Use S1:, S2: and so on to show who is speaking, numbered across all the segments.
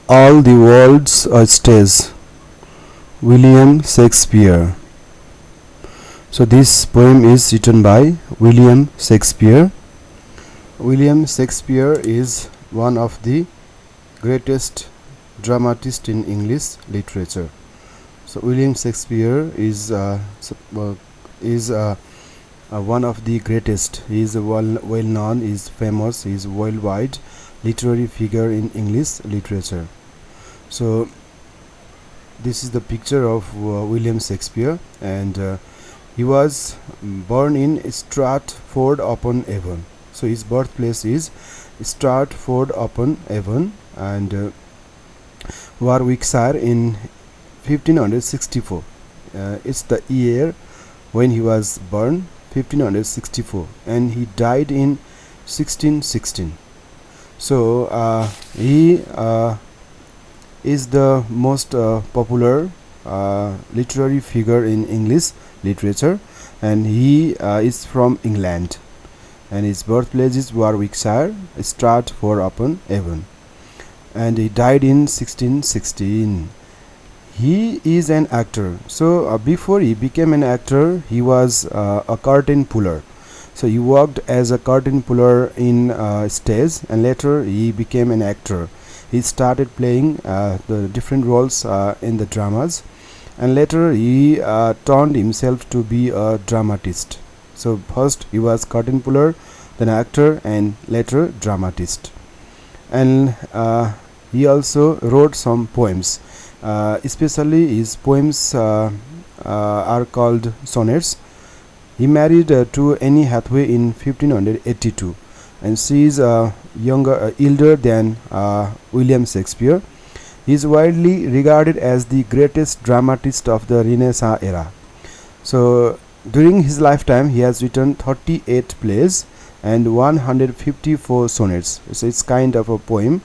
S1: All the World's a Stage, William Shakespeare. So this poem is written by William Shakespeare. William Shakespeare is one of the greatest dramatists in English literature. So William Shakespeare is one of the greatest. He is well known, he is famous, he is worldwide literary figure in English literature. So this is the picture of William Shakespeare, and he was born in Stratford-upon-Avon. So his birthplace is Stratford-upon-Avon, and Warwickshire in 1564. It's the year when he was born, 1564, and he died in 1616. So he is the most popular literary figure in English literature, and he is from England, and his birthplace is Warwickshire, Stratford-upon-Avon, and he died in 1616. He is an actor. So before he became an actor, he was a curtain puller. So he worked as a curtain puller in stage, and later he became an actor. He started playing the different roles in the dramas, and later he turned himself to be a dramatist. So first he was curtain puller, then actor, and later dramatist. And he also wrote some poems. Especially his poems are called sonnets. He married to Anne Hathaway in 1582, and she is elder than William Shakespeare. He is widely regarded as the greatest dramatist of the Renaissance era. So during his lifetime, he has written 38 plays and 154 sonnets. So it's kind of a poem,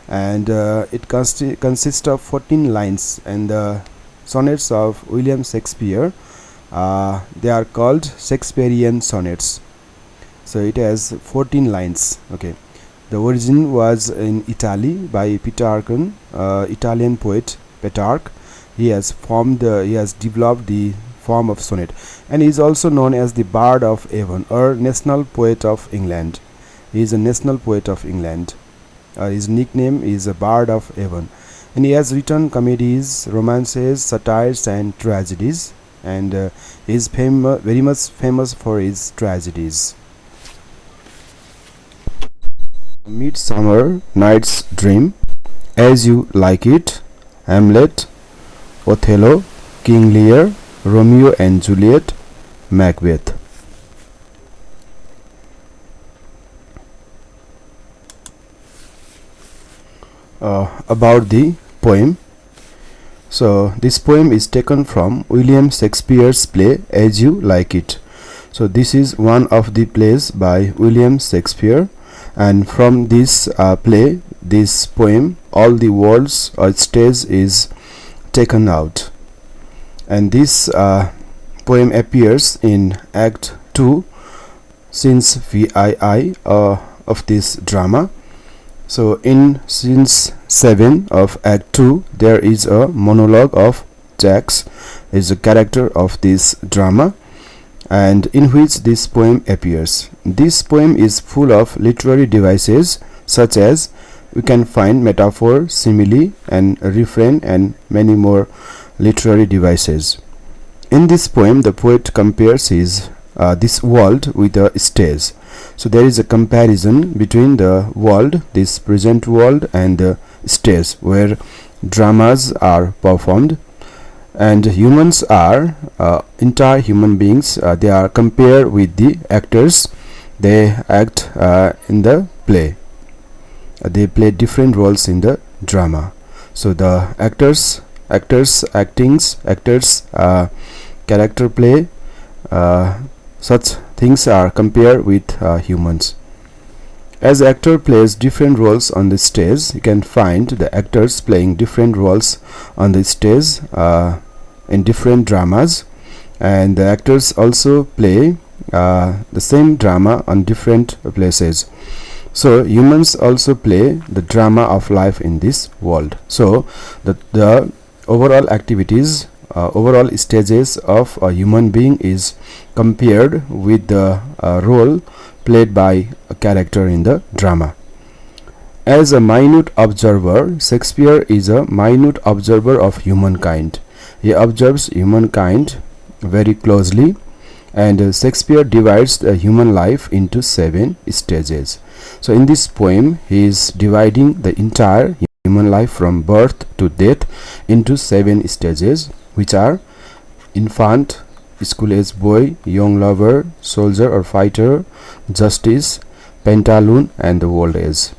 S1: and it consists of 14 lines, and the sonnets of William Shakespeare, they are called Shakespearean sonnets. So it has 14 lines. Okay, the origin was in Italy by Petrarch, Italian poet Petrarch. He has developed the form of sonnet, and he is also known as the Bard of Avon, or national poet of England. He is a national poet of England. His nickname is a Bard of Avon, and he has written comedies, romances, satires, and tragedies, and he is very much famous for his tragedies. Midsummer Night's Dream, As You Like It, Hamlet, Othello, King Lear, Romeo and Juliet, Macbeth. About the poem. So this poem is taken from William Shakespeare's play As You Like It. So this is one of the plays by William Shakespeare, and from this play, this poem, All the World's Stage, is taken out, and this poem appears in Act 2, Scenes VII of this drama. So in scenes 7 of Act 2, there is a monologue of Jacques, is a character of this drama, and in which this poem appears. This poem is full of literary devices, such as we can find metaphor, simile, and refrain, and many more literary devices. In this poem, the poet compares this world with a stage. So there is a comparison between the world, this present world, and the stage where dramas are performed, and humans are entire human beings. They are compared with the actors. They act in the play. They play different roles in the drama. So the actors character play, such things are compared with humans. As actor plays different roles on the stage, you can find the actors playing different roles on the stage in different dramas, and the actors also play the same drama on different places. So humans also play the drama of life in this world. So the overall activities, overall stages of a human being is compared with the role played by a character in the drama. As a minute observer, Shakespeare is a minute observer of humankind. He observes humankind very closely, and Shakespeare divides the human life into 7 stages. So in this poem, he is dividing the entire human life from birth to death into 7 stages, which are infant, school-age boy, young lover, soldier or fighter, justice, pantaloon, and the old age.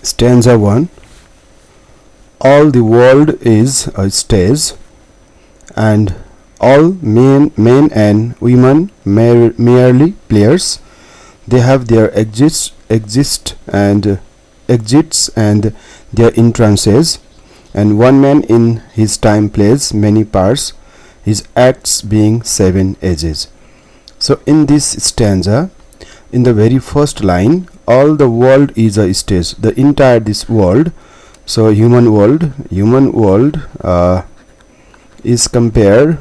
S1: Stanza 1. All the world is a stage, and all men and women merely players. They have their exits and their entrances, and one man in his time plays many parts, his acts being 7 ages. So in this stanza, in the very first line, all the world is a stage, the entire this world, so human world is compared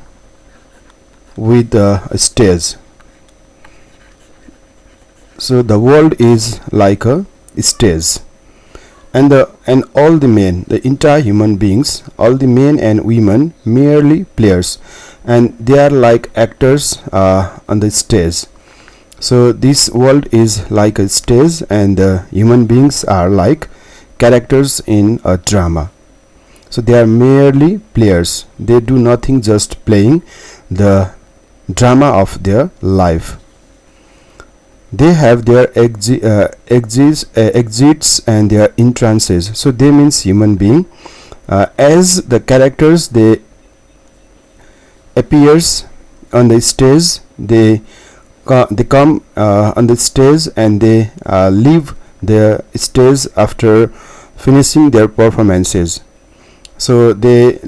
S1: with a stage. So the world is like a stage, and all the men, the entire human beings, all the men and women merely players, and they are like actors on the stage. So this world is like a stage, and human beings are like characters in a drama. So they are merely players. They do nothing, just playing the drama of their life. They have their exits and their entrances. So they means human being. As the characters, they appears on the stage. They come on the stage, and they leave the stage after finishing their performances. So they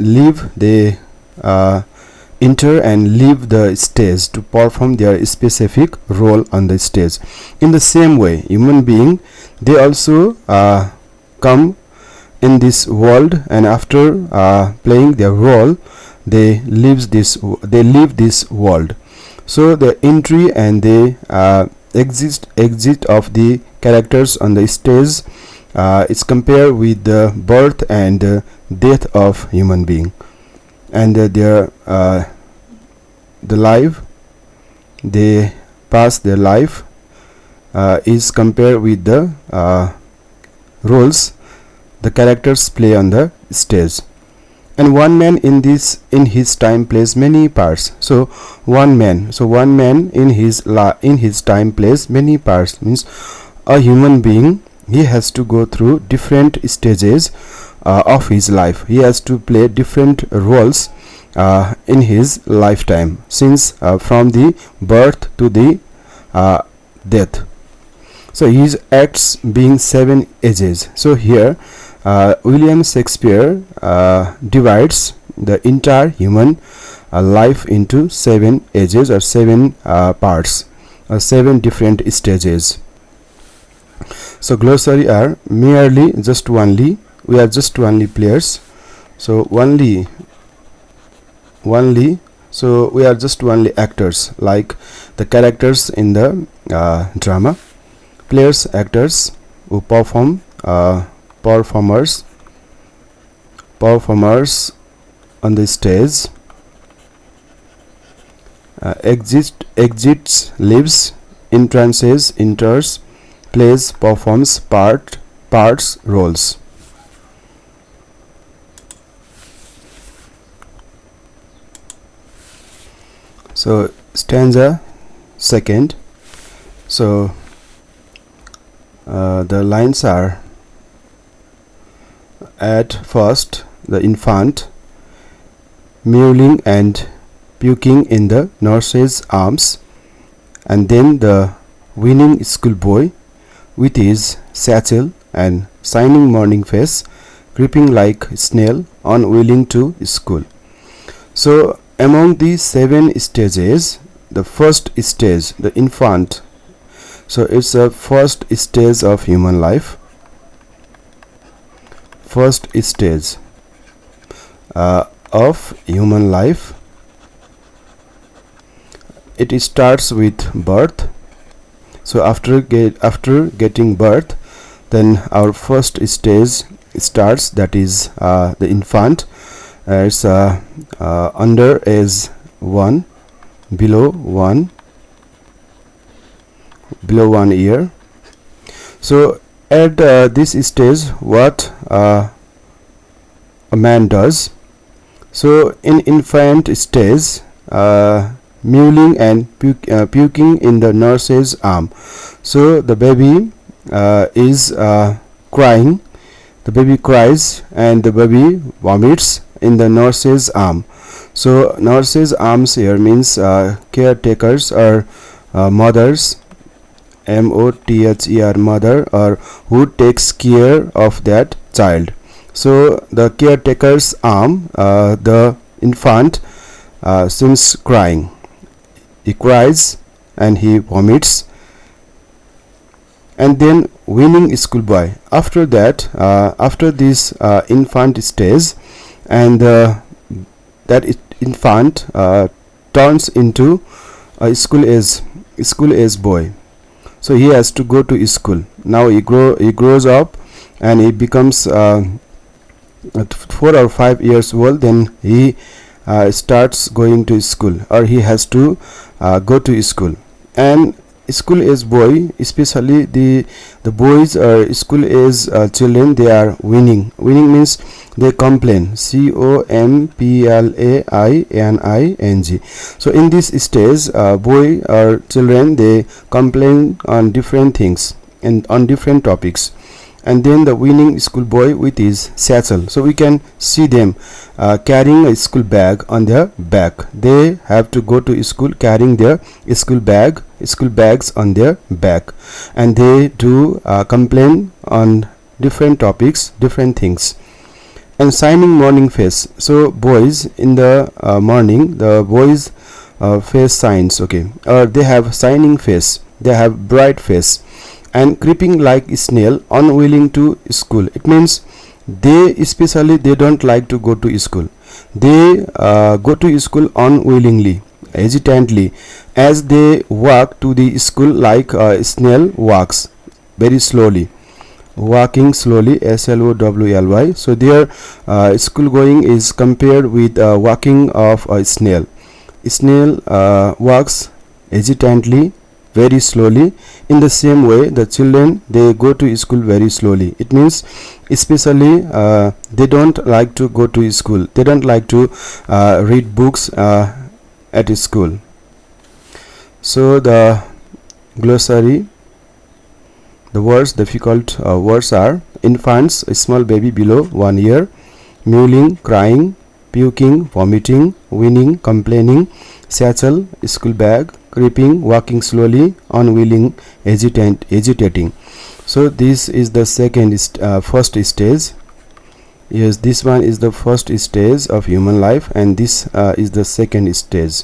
S1: enter and leave the stage to perform their specific role on the stage. In the same way, human being, they also come in this world, and after playing their role, they leave this world. So the entry and the exit of the characters on the stage is compared with the birth and death of human being, and their the life they pass their life is compared with the roles the characters play on the stage. And one man in his time plays many parts. So one man in his time plays many parts, means a human being, he has to go through different stages of his life. He has to play different roles in his lifetime, since from the birth to the death. So his acts being 7 ages. So here William Shakespeare divides the entire human life into 7 ages, or 7 parts, or 7 different stages. So glossary are merely, just only, we are just only players. So only, so we are just only actors, like the characters in the drama. Players, actors who perform, performers on the stage. Exits, lives, entrances, enters, plays, performs, parts, roles. So stanza second. So the lines are: at first the infant, mewling and puking in the nurse's arms, and then the winning schoolboy with his satchel and shining morning face, creeping like snail, unwilling to school. So among these 7 stages, the first stage, the infant. So it's a first stage of human life. First stage of human life. It starts with birth. So after getting birth, then our first stage starts, that is the infant. It's under age 1, below 1 year. So at this stage, what a man does. So in infant stage, mewling and puking in the nurse's arm. So the baby is crying. The baby cries and the baby vomits in the nurse's arm. So nurse's arms here means caretakers or mothers, mother, mother, or who takes care of that child. So the caretaker's arm, the infant seems crying. He cries and he vomits. And then weaning schoolboy. After that, after this infant stage, and that infant turns into a school age boy. So he has to go to school. Now he grows up and he becomes 4 or 5 years old. Then he starts going to school, or he has to go to school. And school age boy, especially the boys or school age children, they are weaning. Weaning means they complain. complain. So in this stage, boy or children, they complain on different things and on different topics. And then the weaning schoolboy with his satchel. So we can see them carrying a school bag on their back. They have to go to school carrying their school bags on their back, and they do complain on different topics, different things. And shining morning face. So boys in the morning, the boys face shines, okay, or they have shining face, they have bright face. And creeping like a snail, unwilling to school. It means they don't like to go to school. They go to school unwillingly, hesitantly, as they walk to the school like a snail walks, very slowly, walking slowly, slowly. So their school going is compared with walking of a snail. Snail walks hesitantly, very slowly. In the same way, the children, they go to school very slowly. It means especially they don't like to go to school. They don't like to read books at school. So the glossary, the words, difficult words are: infants, a small baby below 1 year; mewling, crying; puking, vomiting; weaning, complaining; satchel, school bag; creeping, walking slowly; unwilling, hesitating. So this is the first stage. Yes, this one is the first stage of human life, and this is the second stage.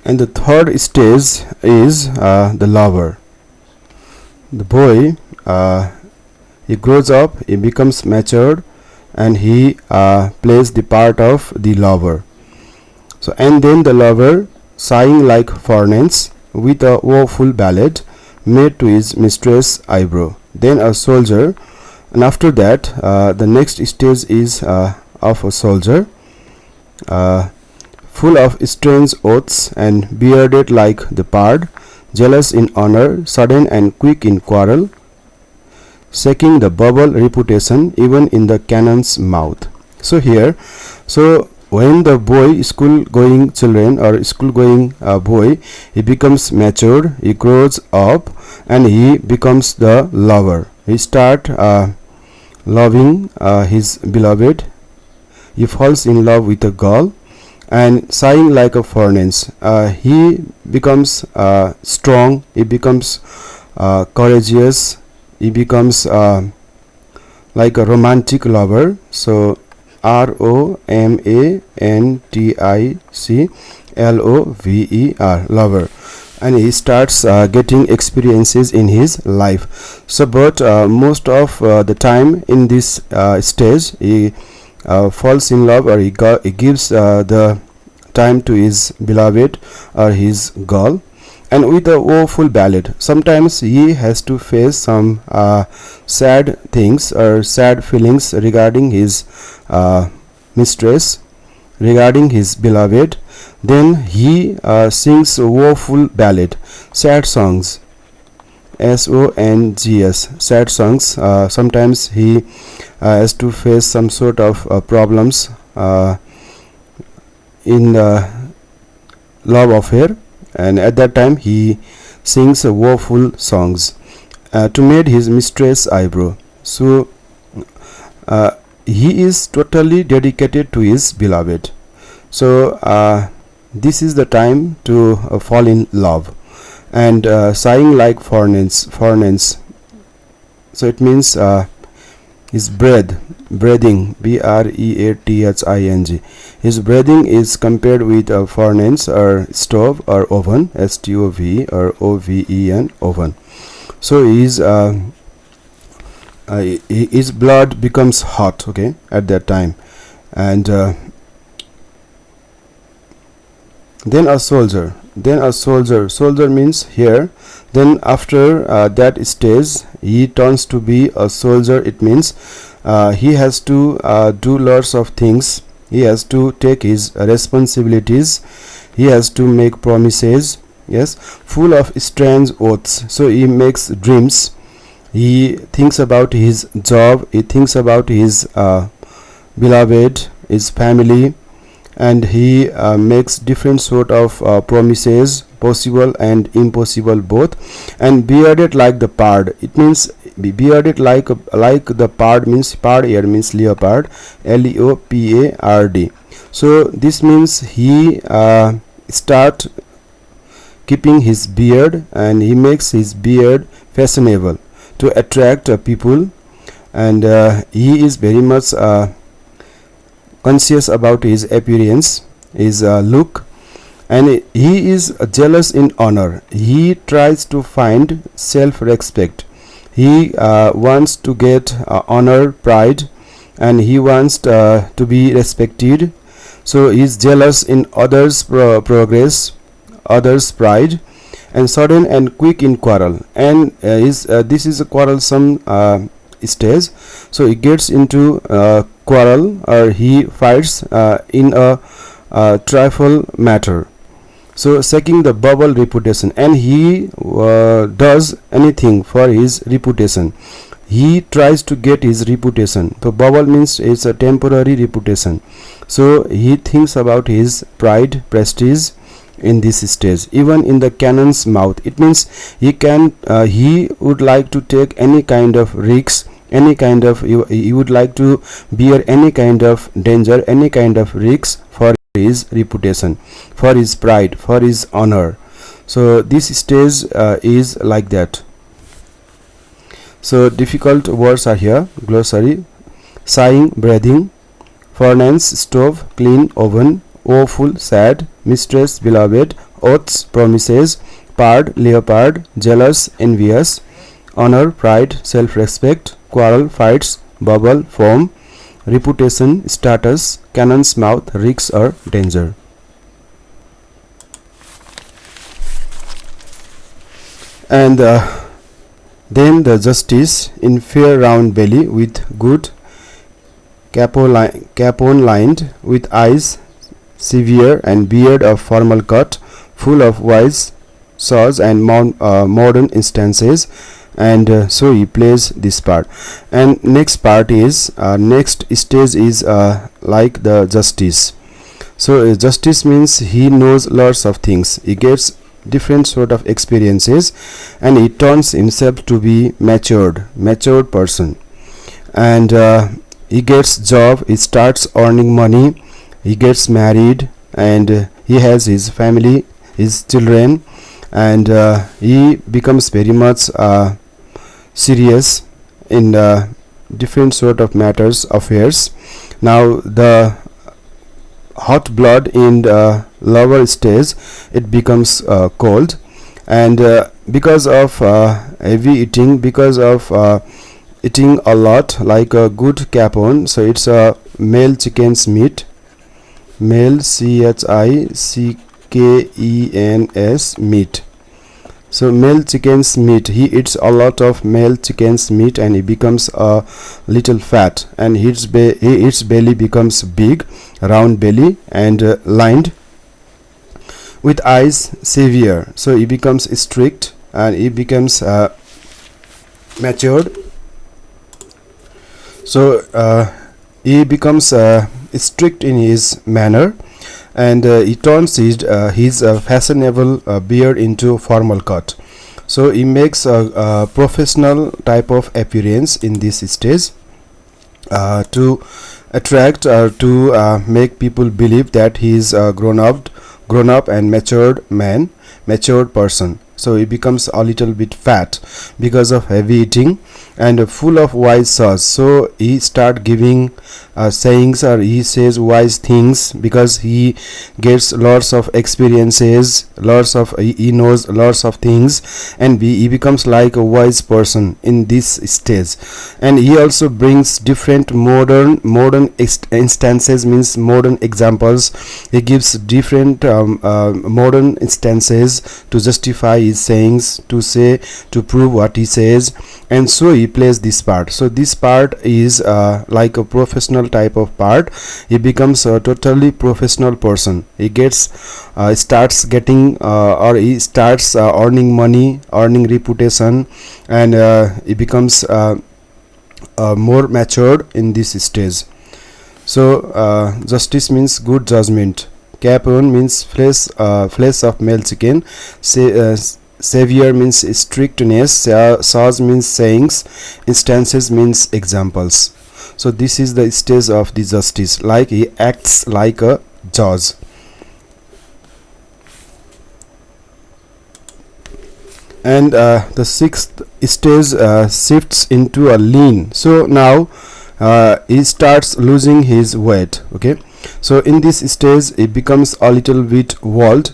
S1: And the third stage is the lover. The boy, he grows up, he becomes matured, and he plays the part of the lover. So, and then the lover, sighing like furnace, with a woeful ballad made to his mistress' eyebrow. Then a soldier, and after that the next stage is of a soldier, full of strange oaths and bearded like the pard, jealous in honor, sudden and quick in quarrel, shaking the bubble reputation even in the cannon's mouth. So here, so when the boy, school going children or school going boy, he becomes matured, he grows up, and he becomes the lover. He start loving his beloved. He falls in love with a girl, and sighing like a furnace, he becomes strong, he becomes courageous, he becomes like a romantic lover. So ROMANTICLOVER, lover. And he starts getting experiences in his life. So but most of the time in this stage, he falls in love, or he gives the time to his beloved or his girl. And with a woeful ballad, sometimes he has to face some sad things or sad feelings regarding his mistress, regarding his beloved. Then he sings a woeful ballad, sad songs, songs, sad songs. Sometimes he has to face some sort of problems in love affair, and at that time he sings woeful songs to made his mistress eyebrow. So he is totally dedicated to his beloved. So this is the time to fall in love. And sighing like foreigners, so it means his breathing, breathing. His breathing is compared with a furnace or stove or oven, STOV or OVEN, oven. So his blood becomes hot, okay, at that time. And then a soldier means here. Then after that stage, he turns to be a soldier. It means he has to do lots of things. He has to take his responsibilities. He has to make promises, yes, full of strange oaths. So he makes dreams. He thinks about his job. He thinks about his beloved, his family, and he makes different sort of promises, possible and impossible both. And bearded like the pard, it means bearded like the pard means pard here means leopard, LEOPARD. So this means he start keeping his beard, and he makes his beard fashionable to attract people. And he is very much conscious about his appearance, his look, and he is jealous in honor. He tries to find self-respect. He wants to get honor, pride, and he wants to be respected. So he is jealous in others' progress, others' pride, and sudden and quick in quarrel. And this is a quarrelsome stage. So he gets into quarrel, or he fights in a trifle matter. So seeking the bubble reputation, and he does anything for his reputation. He tries to get his reputation. So bubble means it's a temporary reputation. So he thinks about his pride, prestige in this stage. Even in the cannon's mouth, it means he would like to take any kind of risks, any kind of he would like to bear any kind of danger, any kind of risks for his reputation, for his pride, for his honor. So this stage is like that. So difficult words are here. Glossary: sighing, breathing, furnace, stove, clean, oven, woeful, sad, mistress, beloved, oaths, promises, pard, leopard, jealous, envious, honor, pride, self-respect, quarrel, fights, bubble, foam, reputation, status, cannon's mouth, risks or danger. And then the justice, in fair round belly, with good capon lined, with eyes severe and beard of formal cut, full of wise saws and modern instances. And so he plays this part. And next part is next stage is like the justice. So justice means he knows lots of things. He gets different sort of experiences, and he turns himself to be matured person. And he gets job, he starts earning money, he gets married, and he has his family, his children, and he becomes very much serious in different sort of matters affairs. Now the hot blood in the lower stage, it becomes cold, and because of heavy eating, because of eating a lot like a good capon, so it's a male chicken's meat, male chickens meat. So male chicken's meat, he eats a lot of male chicken's meat and he becomes a little fat, and his belly becomes big, round belly, and lined with eyes severe. So he becomes strict and he becomes matured. So he becomes strict in his manner, and he turns his fashionable beard into formal cut. So he makes a professional type of appearance in this stage to attract or to make people believe that he is a grown up and matured man, matured person. So he becomes a little bit fat because of heavy eating and full of wise sauce. So he start giving sayings, or he says wise things because he gets lots of experiences, he knows lots of things, and he becomes like a wise person in this stage. And he also brings different modern instances, means modern examples. He gives different modern instances to justify his sayings, to prove what he says, and so he plays this part. So this part is like a professional type of part. He becomes a totally professional person. He starts earning money, earning reputation, and he becomes more matured in this stage. So justice means good judgment, capon means flesh of male chicken, savior means strictness, sauce means sayings, instances means examples. So this is the stage of the justice, like he acts like a judge. And the sixth stage shifts into a lean. So now he starts losing his weight. Okay, so in this stage he becomes a little bit wild.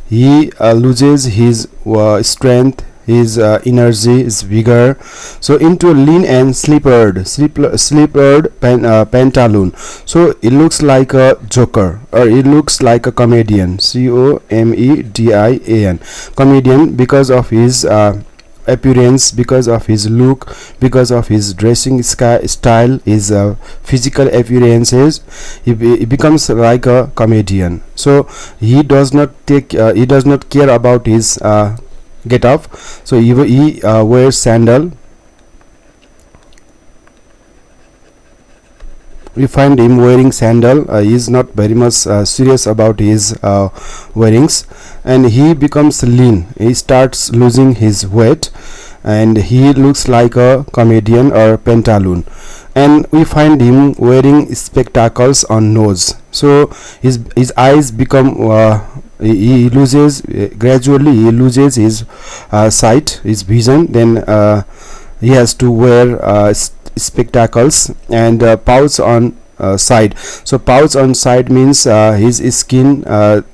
S1: He loses his strength, his energy, his vigor. So into a lean and slippered pantaloon. So it looks like a joker, or it looks like a comedian, comedian, comedian, because of his appearance, because of his look, because of his dressing style, his physical appearances. He becomes like a comedian. So he does not care about his get up. So he wears sandal. We find him wearing sandal. He is not very much serious about his wearings, and he becomes lean. He starts losing his weight, and he looks like a comedian or Pantaloon. And we find him wearing spectacles on nose. So his eyes become he loses gradually. He loses his sight, his vision. Then he has to wear spectacles, and pouch on side. So pouch on side means his skin, there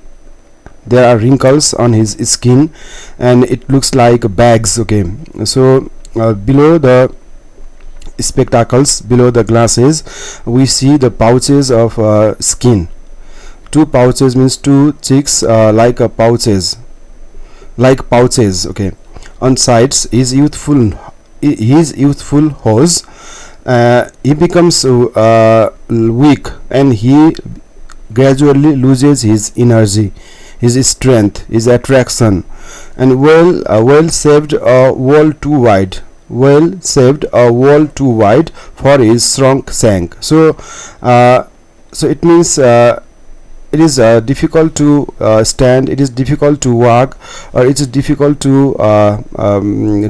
S1: are wrinkles on his skin, and it looks like bags. Okay, so below the spectacles, below the glasses, we see the pouches of skin. Two pouches means two cheeks, like pouches. Okay, on sides his youthful hose. He becomes weak, and he gradually loses his energy, his strength, his attraction. And well saved a wall too wide, for his shrunk shank. So it means it is difficult to stand, it is difficult to walk, or it is difficult to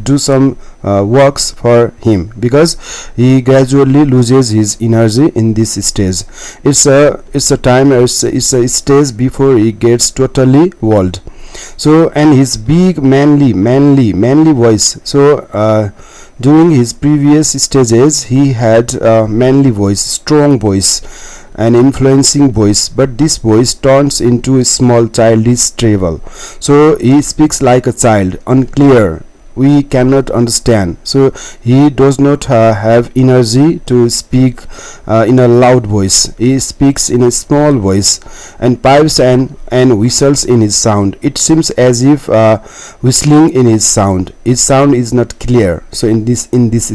S1: do some works for him, because he gradually loses his energy in this stage. It's a time, it's a stage before he gets totally old. So, and his big manly voice. So During his previous stages, he had a manly voice, strong voice, an influencing voice, but this voice turns into a small childish treble. So he speaks like a child, unclear, we cannot understand. So he does not have energy to speak in a loud voice. He speaks in a small voice and pipes and whistles in his sound. It seems as if whistling in his sound. His sound is not clear. So in this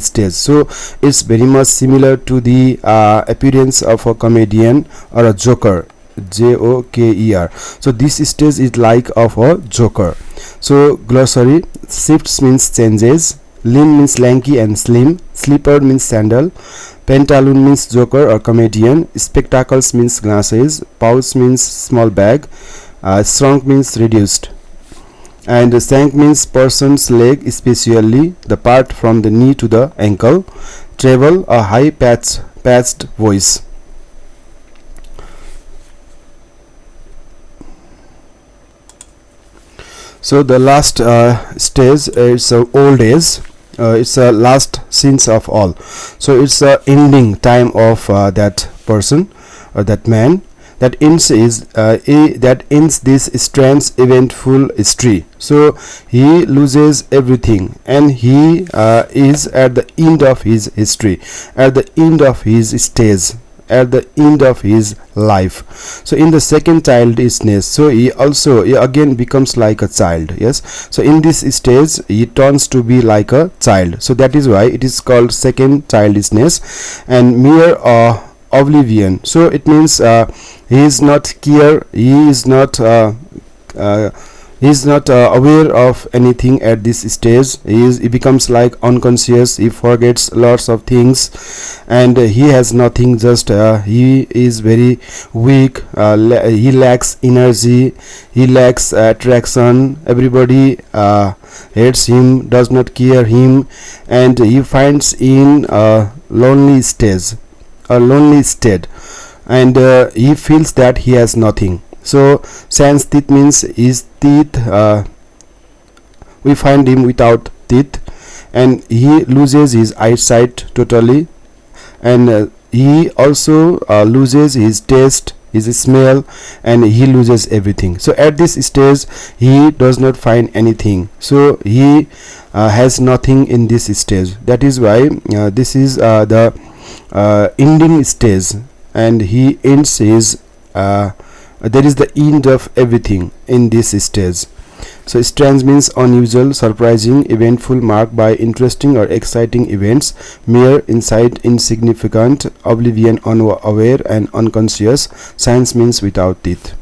S1: stage, so it's very much similar to the appearance of a comedian or a joker, Joker. So this stage is like of a joker. So glossary: shifts means changes, lean means lanky and slim, slipper means sandal, pantaloon means joker or comedian, spectacles means glasses, pouch means small bag, shrunk means reduced, and sank means person's leg, especially the part from the knee to the ankle, treble a high patched voice. So the last stage is old age. It's a last scenes of all. So it's a ending time of that person or that man. That ends this strange eventful history. So he loses everything, and he is at the end of his history, at the end of his stage, at the end of his life. So in the second childishness, so he again becomes like a child. Yes, so in this stage he turns to be like a child. So that is why it is called second childishness. And mere oblivion, so it means he is not care, he is not aware of anything at this stage. He becomes like unconscious, he forgets lots of things, and he has nothing, just he is very weak, he lacks energy, he lacks attraction, everybody hates him, does not care him, and he finds in a lonely state, and he feels that he has nothing. So sans teeth means his teeth, we find him without teeth, and he loses his eyesight totally, and he also loses his taste, his smell, and he loses everything. So at this stage he does not find anything, so he has nothing in this stage. That is why this is the ending stage, and he ends his there is the end of everything in this stage. So strange means unusual, surprising, eventful, marked by interesting or exciting events. Mere, insight, insignificant. Oblivion, unaware and unconscious. Science means without teeth.